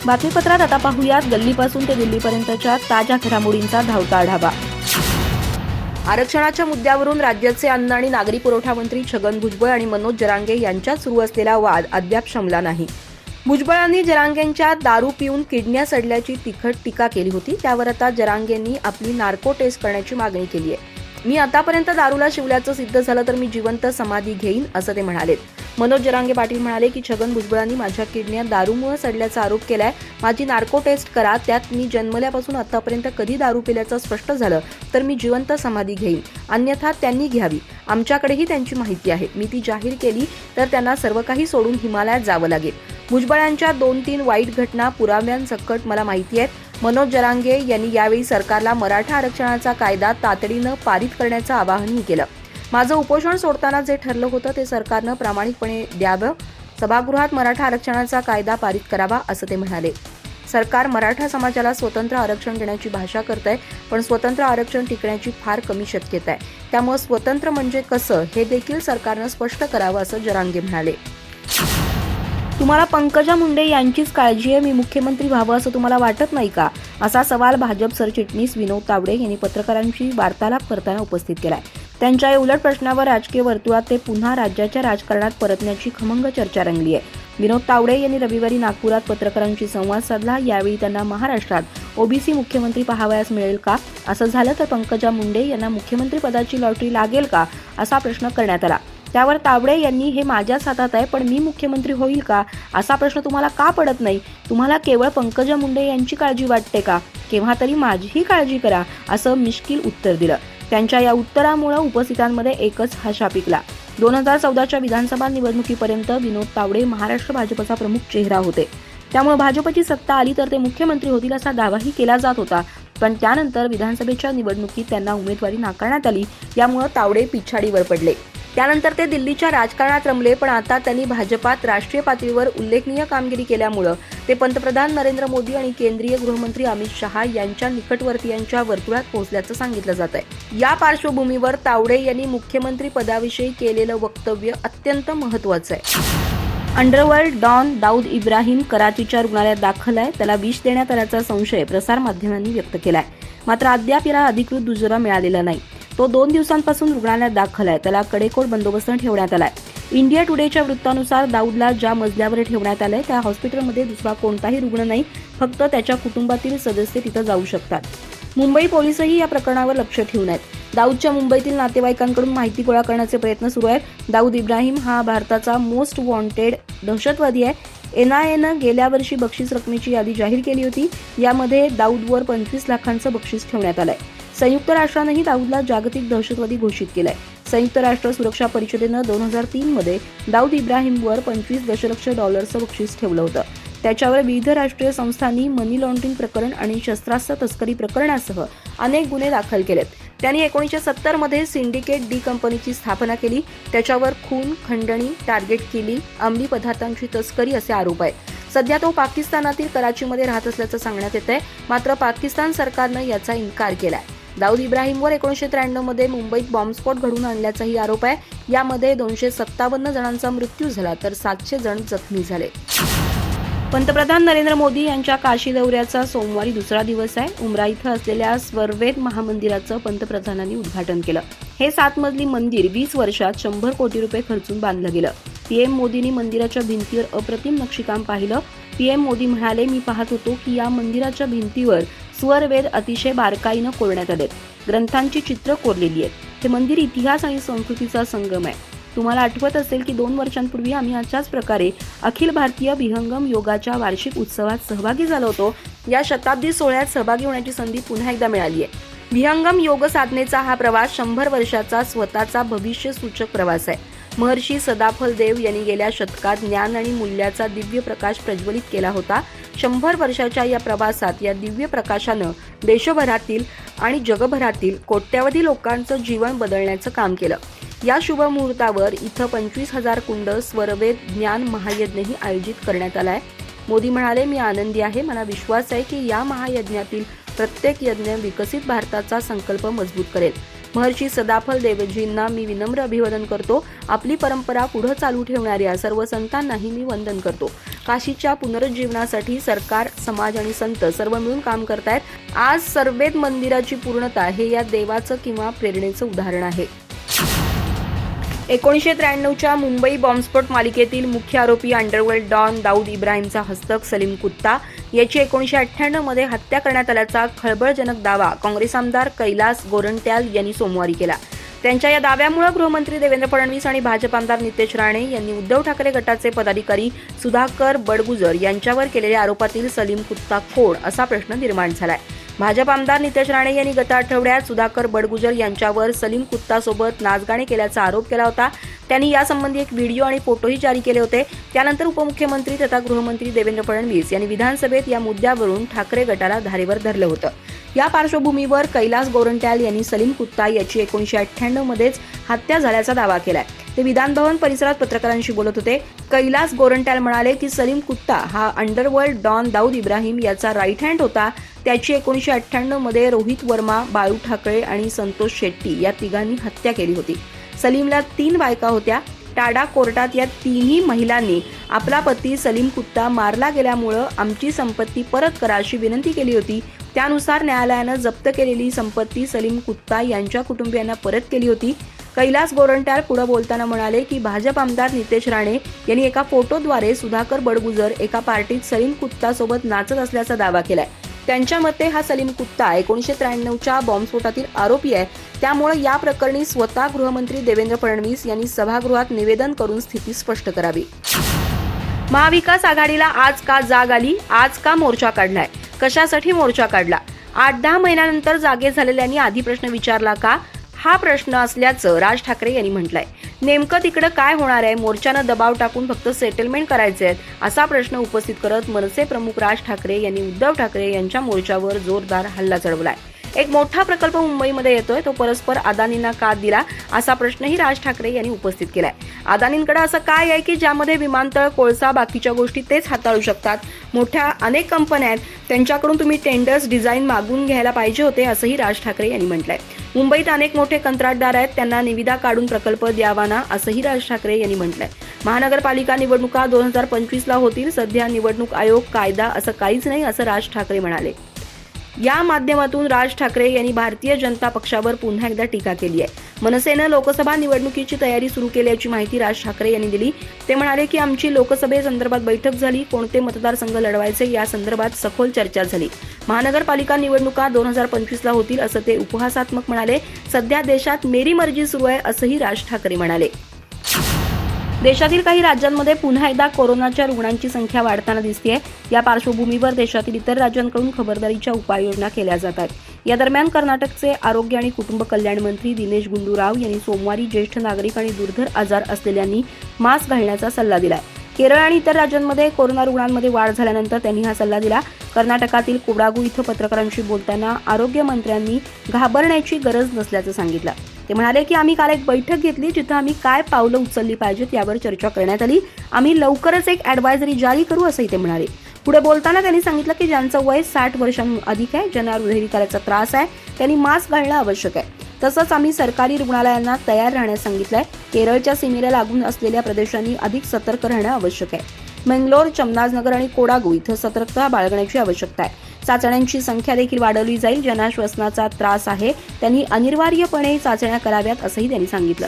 बातमीपत्रात आता पाहूयात गल्लीपासून ते दिल्लीपर्यंतच्या ताज्या घडामोडींचा धावता आढावा। आरक्षणाच्या मुद्द्यावरून राज्याचे अन्न आणि नागरी पुरवठा मंत्री छगन भुजबळ आणि मनोज जरांगे यांच्यात सुरू असलेला वाद अद्याप शमला नाही। भुजबळांनी जरांगेंच्या दारू पिऊन किडन्या सडल्याची तिखट टीका केली होती। त्यावर आता जरांगेंनी आपली नार्को टेस्ट करण्याची मागणी केली आहे। मी आतापर्यंत दारूला शिवल्याचं सिद्ध झालं तर मी जिवंत समाधी घेईन असं ते म्हणाले। मनोज जरांगे पाटील म्हणाले की छगन भुजबळांनी माझ्या किडन्या दारूमुळे सडल्याचा आरोप केलाय। माझी नार्को टेस्ट करा, त्यात मी जन्मल्यापासून आतापर्यंत कधी दारू पिल्याचं स्पष्ट झालं तर मी जिवंत समाधी घेईन, अन्यथा त्यांनी घ्यावी। आमच्याकडेही त्यांची माहिती आहे, मी ती जाहीर केली तर त्यांना सर्व काही सोडून हिमालयात जावं लागेल। भुजबळांच्या 2-3 वाईट घटना पुराव्यांसकट मला माहिती आहेत। मनोज जरांगे यांनी यावेळी सरकारला मराठा आरक्षणाचा कायदा तातडीनं पारित करण्याचं आवाहनही केलं। माझं उपोषण सोडताना जे ठरलं होतं ते सरकारनं प्रामाणिकपणे द्यावं, सभागृहात मराठा आरक्षणाचा कायदा पारित करावा असं ते म्हणाले। सरकार मराठा समाजाला स्वतंत्र आरक्षण देण्याची भाषा करतंय, पण स्वतंत्र आरक्षण टिकण्याची फार कमी शक्यता आहे। त्यामुळे स्वतंत्र म्हणजे कसं हे देखील सरकारनं स्पष्ट करावं असं जरांगे म्हणाले। तुम्हाला पंकजा मुंडे यांचीच काळजी आहे, मी मुख्यमंत्री व्हावं असं तुम्हाला वाटत नाही का, असा सवाल भाजप सरचिटणीस विनोद तावडे यांनी पत्रकारांशी वार्तालाप करताना उपस्थित केलाय। त्यांच्या या उलट प्रश्नावर राजकीय वर्तुळात ते पुन्हा राज्याच्या राजकारणात परतण्याची खमंग चर्चा रंगली आहे। विनोद तावडे यांनी रविवारी नागपुरात पत्रकारांशी संवाद साधला। यावेळी त्यांना महाराष्ट्रात ओबीसी मुख्यमंत्री पाहावयास मिळेल का, असं झालं तर पंकजा मुंडे यांना मुख्यमंत्री पदाची लॉटरी लागेल का, असा प्रश्न करण्यात आला। त्यावर तावडे यांनी हे माझ्याच हातात आहे, पण मी मुख्यमंत्री होईल का असा प्रश्न तुम्हाला का पडत नाही, तुम्हाला केवळ पंकजा मुंडे यांची काळजी वाटते का, केव्हा तरी माझीही काळजी करा, असं मिश्किल उत्तर दिलं। त्यांच्या या उत्तरामुळे उपस्थितांमध्ये एकच हशा पिकला। 2014च्या विधानसभा निवडणुकीपर्यंत विनोद तावडे महाराष्ट्र भाजपचा प्रमुख चेहरा होते, त्यामुळे भाजपची सत्ता आली तर ते मुख्यमंत्री होतील असा दावाही केला जात होता। पण त्यानंतर विधानसभेच्या निवडणुकीत त्यांना उमेदवारी नाकारण्यात आली, यामुळे तावडे पिछाडीवर पडले। त्यानंतर ते दिल्लीच्या राजकारणात रमले, पण आता त्यांनी भाजपात राष्ट्रीय पातळीवर उल्लेखनीय कामगिरी केल्यामुळे ते पंतप्रधान नरेंद्र मोदी आणि केंद्रीय गृहमंत्री अमित शहा यांच्या निकटवर्तीयांच्या वर्तुळात पोहोचल्याचं सांगितलं जात आहे। या पार्श्वभूमीवर तावडे यांनी मुख्यमंत्री पदाविषयी केलेलं वक्तव्य अत्यंत महत्त्वाचं आहे। अंडरवर्ल्ड डॉन दाऊद इब्राहिम कराचीच्या रुग्णालयात दाखल आहे। त्याला विष देण्यात आल्याचा संशय प्रसारमाध्यमांनी व्यक्त केलाय, मात्र अद्याप याला अधिकृत दुजोरा मिळालेला नाही। तो 2 दिवसांपासून रुग्णालयात दाखल आहे, त्याला कडेकोट बंदोबस्त ठेवण्यात आलाय। इंडिया टुडेच्या वृत्तानुसार दाऊदला ज्या मजल्यावर ठेवण्यात आलंय त्या हॉस्पिटलमध्ये दुसरा कोणताही रुग्ण नाही, फक्त त्याच्या कुटुंबातील सदस्य तिथं जाऊ शकतात। मुंबई पोलिसही या प्रकरणावर लक्ष ठेवून आहेत। दाऊदच्या मुंबईतील नातेवाईकांकडून माहिती गोळा करण्याचे प्रयत्न सुरू आहेत। दाऊद इब्राहिम हा भारताचा मोस्ट वॉन्टेड दहशतवादी आहे। NIAनं गेल्या वर्षी बक्षीस रकमेची यादी जाहीर केली होती, यामध्ये दाऊदवर 25 लाखांचं बक्षीस ठेवण्यात आलंय। संयुक्त राष्ट्रानंही दाऊदला जागतिक दहशतवादी घोषित केलाय। संयुक्त राष्ट्र सुरक्षा परिषदेनं 2003 मध्ये दाऊद इब्राहिमवर $25 दशलक्ष बक्षीस ठेवलं होतं। त्याच्यावर विविध राष्ट्रीय संस्थांनी मनी लॉन्ड्रिंग प्रकरण आणि शस्त्रास्त्र तस्करी प्रकरणासह अनेक गुन्हे दाखल केलेत। त्यांनी 1970 मध्ये सिंडिकेट डी कंपनीची स्थापना केली। त्याच्यावर खून, खंडणी, टार्गेट किलिंग, अंमली पदार्थांची तस्करी असे आरोप आहेत। सध्या तो पाकिस्तानातील कराचीमध्ये राहत असल्याचं सांगण्यात येतंय, मात्र पाकिस्तान सरकारनं याचा इन्कार केलाय। दाऊद इब्राहिमवर 1993 मध्ये मुंबईत बॉम्बस्फोट घडवून आणल्याचाही आरोप आहे। यामध्ये 257 जणांचा मृत्यू झाला तर 700 जण जखमी झाले। पंतप्रधान नरेंद्र मोदी यांच्या काशी दौऱ्याचा सोमवारी दुसरा दिवस आहे। उमरा इथं असलेल्या स्वरवेद महामंदिराचं पंतप्रधानांनी उद्घाटन केलं। हे 7 मजली मंदिर 20 वर्षात 100 कोटी रुपये खर्चून बांधलं गेलं। PM मोदींनी मंदिराच्या भिंतीवर अप्रतिम नक्षीकाम पाहिलं। PM मोदी म्हणाले, मी पाहत होतो की या मंदिराच्या भिंतीवर स्वरवेद अतिशय बारकाईनं कोरण्यात आलेत, ग्रंथांची चित्र कोरलेली आहेत। हे मंदिर इतिहास आणि संस्कृतीचा संगम आहे। तुम्हाला आठवत असेल की 2 वर्षांपूर्वी आम्ही अशाच प्रकारे अखिल भारतीय विहंगम योगाच्या वार्षिक उत्सवात सहभागी झालो होतो। या शताब्दी सोहळ्यात सहभागी होण्याची संधी पुन्हा एकदा मिळाली आहे। विहंगम योग साधनेचा हा प्रवास 100 वर्षाचा स्वतःचा भविष्यसूचक प्रवास आहे। महर्षी सदाफल देव यांनी गेल्या शतकात ज्ञान आणि मूल्याचा दिव्य प्रकाश प्रज्वलित केला होता। 100 वर्षाच्या या प्रवासात या दिव्य प्रकाशानं देशभरातील आणि जगभरातील कोट्यावधी लोकांचं जीवन बदलण्याचं काम केलं। या शुभ मुहूर्तावर इथं 25,000 कुंड स्वरवेद ज्ञान महायज्ञही आयोजित करण्यात आलाय। मोदी म्हणाले, मी आनंदी आहे, मला विश्वास आहे की या महायज्ञातील प्रत्येक यज्ञ विकसित भारताचा संकल्प मजबूत करेल। महर्षी सदाफल देवजींना मी विनम्र अभिवादन करतो. आपली परंपरा पुढे चालू ठेवणाऱ्या सर्व संतांनाही मी वंदन करतो. काशीच्या पुनरुज्जीवनासाठी सरकार, समाज आणि संत सर्व मिळून काम करतायत. आज सर्वेद मंदिराची पूर्णता हे या देवाचं किंवा प्रेरणेचं उदाहरण आहे. 1993च्या मुंबई बॉम्बस्फोट मालिकेतील मुख्य आरोपी अंडरवर्ल्ड डॉन दाऊद इब्राहिमचा हस्तक सलीम कुत्ता याची 1998 मध्ये हत्या करण्यात आल्याचा खळबळजनक दावा काँग्रेस आमदार कैलास गोरंट्याल यांनी सोमवारी केला. त्यांच्या या दाव्यामुळे गृहमंत्री देवेंद्र फडणवीस आणि भाजप आमदार नितेश राणे यांनी उद्धव ठाकरे गटाचे पदाधिकारी सुधाकर बडगुजर यांच्यावर केलेल्या आरोपातील सलीम कुत्ता कोण असा प्रश्न निर्माण झालाय. भाजप आमदार नितेश राणे यांनी गत आठवड्यात सुधाकर बडगुजर यांच्यावर सलीम कुत्तासोबत नाचगाणी केल्याचा आरोप केला होता. त्यांनी यासंबंधी एक व्हिडिओ आणि फोटोही जारी केले होते. त्यानंतर उपमुख्यमंत्री तथा गृहमंत्री देवेंद्र फडणवीस यांनी विधानसभेत या मुद्द्यावरून ठाकरे गटाला धारेवर धरलं होतं. या पार्श्वभूमीवर कैलास गोरंट्याल यांनी सलीम कुत्ता याची 1998 मध्येच हत्या झाल्याचा दावा केलाय. ते विधानभवन परिसरात पत्रकारांशी बोलत होते. कैलास गोरंट्याल म्हणाले की सलीम कुत्ता हा अंडरवर्ल्ड डॉन दाऊद इब्राहिम याचा राईट हँड होता. त्याची 1998 मध्ये रोहित वर्मा, बाळू ठाकरे आणि संतोष शेट्टी या तिघांनी हत्या केली होती. सलीमला 3 बायका होत्या. टाडा कोर्टात या तिन्ही महिलांनी आपला पती सलीम कुत्ता मारला गेल्यामुळे आमची संपत्ती परत करा अशी विनंती केली होती. त्यानुसार न्यायालयानं जप्त केलेली संपत्ती सलीम कुत्ता यांच्या कुटुंबियांना परत केली होती. कैलास गोरंट्याल पुढे बोलताना म्हणाले की भाजप आमदार नितेश राणे यांनी एका फोटोद्वारे सुधाकर बडगुजर एका पार्टीत सलीम कुत्ता सोबत नाचत असल्याचा दावा केलाय. त्यांच्या मते हा सलीम कुत्ता 1993च्या बॉम्बस्फोटातील आरोपी आहे. त्यामुळे या प्रकरणी स्वतः गृहमंत्री देवेंद्र फडणवीस यांनी सभागृहात निवेदन करून स्थिती स्पष्ट करावी. महाविकास आघाडीला आज का जाग आली? आज का मोर्चा काढलाय? कशासाठी मोर्चा काढला? 8-10 महिन्यानंतर जागे झालेल्यांनी आधी प्रश्न विचारला का? हा प्रश्न असल्याचं राज ठाकरे यांनी म्हटलंय. नेमकं तिकडे काय होणार आहे? मोर्चानं दबाव टाकून फक्त सेटलमेंट करायचे आहेत असा प्रश्न उपस्थित करत मनसे प्रमुख राज ठाकरे यांनी उद्धव ठाकरे यांच्या मोर्चावर जोरदार हल्ला चढवलाय. एक मोठा प्रकल्प मुंबईमध्ये येतोय, तो परस्पर अदानींना का दिला असा प्रश्नही राज ठाकरे यांनी उपस्थित केलाय. अदानींकडे असं काय आहे की ज्यामध्ये विमानतळ, कोळसा, बाकीच्या गोष्टी तेच हाताळू शकतात? मोठ्या अनेक कंपन्या आहेत, त्यांच्याकडून तुम्ही टेंडर्स, डिझाईन मागून घ्यायला पाहिजे होते असंही राज ठाकरे यांनी म्हटलंय. मुंबईत अनेक मोठे कंत्राटदार आहेत, त्यांना निविदा काढून प्रकल्प द्यावा ना असंही राज ठाकरे यांनी म्हटलंय. महानगरपालिका निवडणुका 2025ला होतील. सध्या निवडणूक आयोग, कायदा असं काहीच नाही असं राज ठाकरे म्हणाले. या माध्यमातून राज ठाकरे यांनी भारतीय जनता पक्षावर पुन्हा एकदा टीका केली आहे. मनसेनं लोकसभा निवडणुकीची तयारी सुरू केल्याची माहिती राज ठाकरे यांनी दिली. ते म्हणाले की आमची लोकसभेसंदर्भात बैठक झाली. कोणते मतदारसंघ लढवायचे या संदर्भात सखोल चर्चा झाली. महानगरपालिका निवडणुका 2025ला होतील असं ते उपहासात्मक म्हणाले. सध्या देशात मेरी मर्जी सुरू आहे असंही राज ठाकरे म्हणाले. देशातील काही राज्यांमध्ये पुन्हा एकदा कोरोनाच्या रुग्णांची संख्या वाढताना दिसतेय. या पार्श्वभूमीवर देशातील इतर राज्यांकडून खबरदारीच्या उपाययोजना केल्या जात आहेत. या दरम्यान कर्नाटकचे आरोग्य आणि कुटुंब कल्याण मंत्री दिनेश गुंडूराव यांनी सोमवारी ज्येष्ठ नागरिक आणि दुर्धर आजार असलेल्यांनी मास्क घालण्याचा सल्ला दिलाय. केरळ आणि इतर राज्यांमध्ये कोरोना रुग्णांमध्ये वाढ झाल्यानंतर त्यांनी हा सल्ला दिला. कर्नाटकातील कोडागू इथं पत्रकारांशी बोलताना आरोग्य मंत्र्यांनी घाबरण्याची गरज नसल्याचं सांगितलं. ते म्हणाले की आम्ही काल एक बैठक घेतली जिथं आम्ही काय पावलं उचलली पाहिजेत यावर चर्चा करण्यात आली. आम्ही लवकरच एक ॲडवायझरी जारी करू असंही ते म्हणाले. पुढे बोलताना त्यांनी सांगितलं की ज्यांचं वय 60 वर्षांहून अधिक आहे, ज्यांना हृदयविकाराचा त्रास आहे, त्यांनी मास्क घालणं आवश्यक आहे. तसंच आम्ही सरकारी रुग्णालयांना तयार राहण्यास सांगितलंय. केरळच्या सीमेला लागून असलेल्या प्रदेशांनी अधिक सतर्क राहणं आवश्यक आहे. मंगलोर, चमनाजनगर आणि कोडागू इथं सतर्कता बाळगण्याची आवश्यकता आहे. चाचण्यांची संख्या देखील वाढवली जाईल. ज्यांना श्वसनाचा त्रास आहे त्यांनी अनिवार्यपणे चाचण्या कराव्यात असंही त्यांनी सांगितलं.